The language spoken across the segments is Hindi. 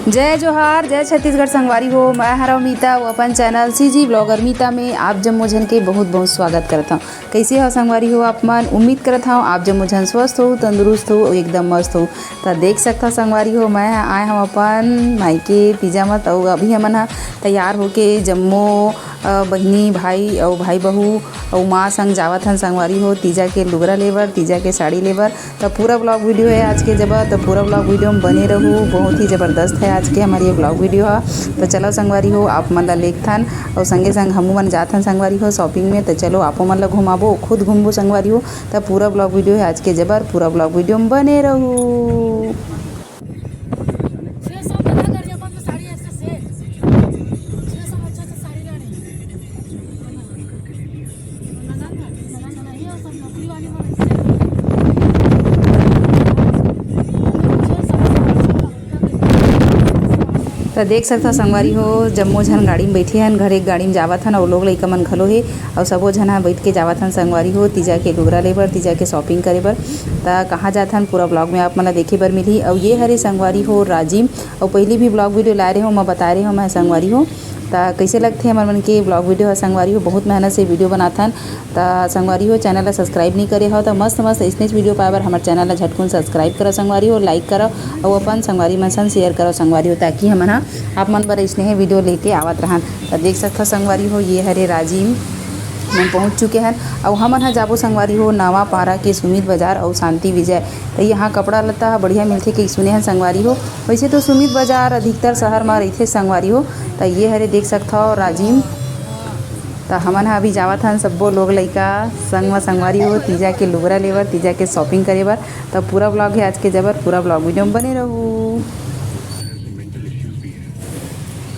जय जोहार, जय छत्तीसगढ़ संगवारी हो। मैं हरा मीता वो अपन चैनल सीजी ब्लॉगर मीता में आप जम्मो झन के बहुत बहुत स्वागत करता हूँ। कैसे हो संगवारी हो आप मन? उम्मीद करता हूँ आप जम्मो झन स्वस्थ हो, तंदुरुस्त हो, एकदम मस्त हो। तो देख सकता संगवारी हो मैं आए हम अपन मायके पिजामा तो अभी हमन ह तैयार होके जम्मो बहिनी भाई और भाई बहू और माँ संग जावत हन संगवारी हो तीजा के लुगरा लेबर, तीजा के साड़ी लेबर। तो पूरा ब्लॉग वीडियो है आज के जब, तो पूरा ब्लॉग वीडियो में बने रहूँ। बहुत ही ज़बरदस्त है आज के हमारी ये ब्लॉग वीडियो है। तो चलो संगवारी हो आप मन ला लेखथन और संगे संग हमू मन जाथन संगवारी हो शॉपिंग में। तो चलो आपो मन ला घुमाबो, खुद घूमबो संगवारी हो। तो पूरा ब्लॉग वीडियो है आज के जबर, पूरा ब्लॉग वीडियो में बने रहूँ। तो देख सकता संगवारी हो जम्मो झन गाड़ी में बैठे हन, घर एक गाड़ी में जावत हन और लोग लइका मन घलो हे और सबो झन बैठ के जावत हन संगवारी हो तीजा के लुगरा ले बर, तीजा के शॉपिंग करे बर। तो कहाँ जात हन पूरा ब्लॉग में आप मन ला देखे बर मिलही। और ये हरे संगवारी हो राजिम और पहली भी ब्लॉग वीडियो लाए रहे हो मैं बता रही हूँ मैं संगवारी हो। तो कैसे लगते हैं हमारे मन के ब्लॉग वीडियो है संगवारी हो, बहुत मेहनत से वीडियो बनाथन। तो संगवारी हो चैनल ला सब्सक्राइब नहीं करे हो तो मस्त मस्त इसने वीडियो पाए बर हमारे चैनल ला झटकुन सब्सक्राइब करो संगवारी हो, लाइक करो और अपन संगवारी मन संग शेयर करो संगवारी हो, ताकि हमन आप मन बर इसने वीडियो लेके आवत रहन। तो देख सकता संगवारी हो ये हरे राजिम हम पहुंच चुके हैं और हमन ह जाबो संगवारी हो नवा पारा के सुमित बाजार और शांति विजय। तो यहाँ कपड़ा लत्ता बढ़िया मिलते कि सुने हैं संगवारी हो। वैसे तो सुमित बाजार अधिकतर शहर में रहते संगवारी हो। तो ये हरे देख सकता हो राजिम। तो हमन ह अभी जावत हन सब्बो लोग लइका संग में संगवारी हो तीजा के लुगरा लेबर, तीजा के शॉपिंग करे बर। तो पूरा ब्लॉग है आज के जबर, पूरा ब्लॉग वीडियो में बने रहूँ।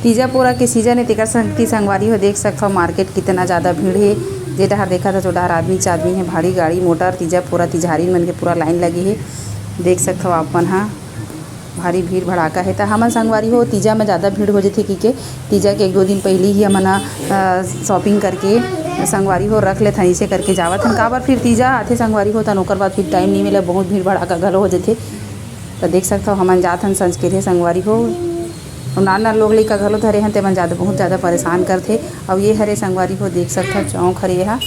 तीजा पूरा के सीजन है तेकर संगती संगवारी हो देख सकता हो मार्केट कितना ज़्यादा भीड़ है। जे डहर देखा था तो डहर आदमी चादमी है, भारी गाड़ी मोटर तीजा पूरा तिजहारी मन के पूरा लाइन लगी है। देख सकते हो आप मन हाँ भारी भीड़ भड़ाका है। तो हमन संगवारी हो तीजा में ज़्यादा भीड़ हो जाती कि तीजा के एक दो दिन पहले ही हमन शॉपिंग करके संगवारी हो रख लेते इसे करके जावत हन। का बार फिर तीजा आथे संगवारी हो तो ओकर बाद फिर टाइम नहीं मिले, बहुत भीड़ भड़ाका घलो हो जाते। तो देख सकते हो हमन जात हन संज के संगवारी हो और नाना लोग लइका घलो धरे हैं तेमन ज़्यादा बहुत ज़्यादा परेशान करते। और ये हरे संगवारी हो देख सकता चौक हरे यहाँ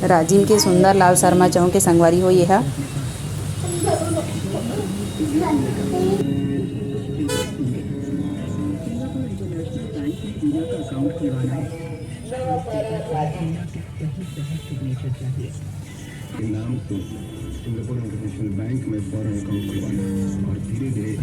राजिम के सुंदर लाल शर्मा चौक के संगवारी हो ये है। नाम से सिंगापुर इंटरनेशनल बैंक में फॉरेन अकाउंट खुलवाना और धीरे धीरे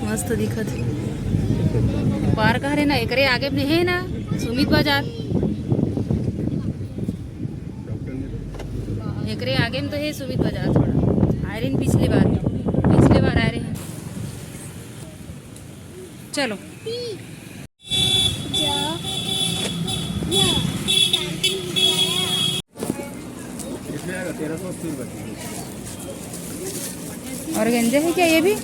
मस्त दिखत पार्क हरे ना एकरे आगे में है ना सुमित बाजार, एकरे आगे में तो है सुमित बाजार। थोड़ा आ रहे हैं पिछले बार आ रहे हैं। चलो और गंजे है क्या ये भी?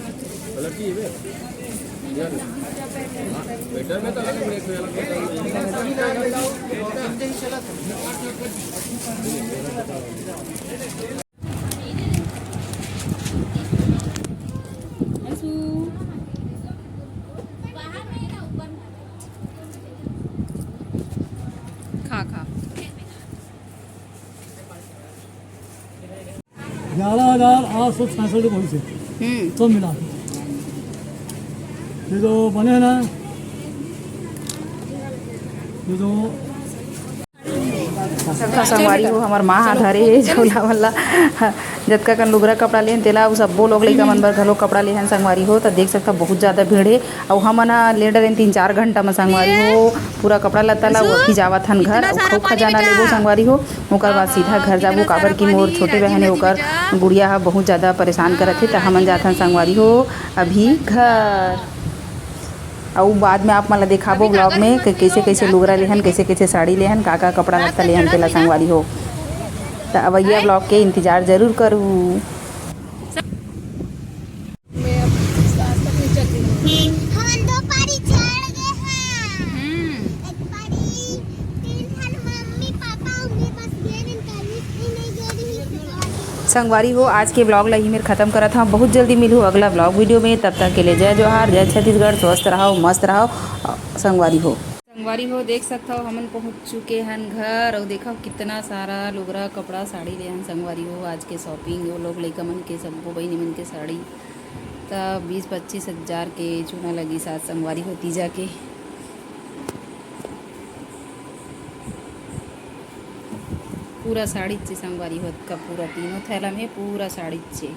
खा खा 11,866 रुपये से सब मिला ये जो बने हैं ना ये जो संगवारी हो हमार माँ धरे झोला वाला जतका कन लुगरा कपड़ा लेहन तेला अउ सब्बो लोग लइका मन बर घलो कपड़ा लेहन संगवारी हो। त देख सकता बहुत ज़्यादा भीड़ हे अउ हमन ह ले डरेन 3-4 घंटा म संगवारी हो पूरा कपड़ा लत्ता ला अभी जावत हन घर अउ खूब खजाना लेबो संगवारी हो। ओकर बाद सीधा घर जाबो काबर की मोर छोटे बहन हे ओकर गुड़िया ह बहुत ज़्यादा परेशान करत हे त हमन जाथन संगवारी हो अभी घर। अउ बाद में आप मन ला दिखाबो ब्लॉग में कि कैसे कैसे लुगरा लेहन कैसे कैसे साड़ी लेहन का कपड़ा लत्ता लेहन तेला संगवारी हो। त अवइया ब्लॉग के इंतजार जरूर करू। हम 2 पारी चढ़ गए हैं। एक पारी 3 ठन मम्मी पापा उन्हें बस गए नहीं गए संगवारी हो आज के ब्लॉग ला ही मेर खत्म करत हूँ। बहुत जल्दी मिलूँ अगला ब्लॉग वीडियो में। तब तक के लिए जय जोहार, जय छत्तीसगढ़। स्वस्थ रहो मस्त रहो संगवारी हो। संगवारी हो देख सकता हो हमन पहुँच चुके हन घर और देखो कितना सारा लुगरा कपड़ा साड़ी ले हन संगवारी हो। आज के शॉपिंग वो लोग लइका मन के सब्बो बहिनी मन के साड़ी तब 20-25 हज़ार के चूना लगी साथ संगवारी हो तीजा के। पूरा साड़ी चे संगवारी हो का पूरा तीनों थैला में पूरा साड़ी चे।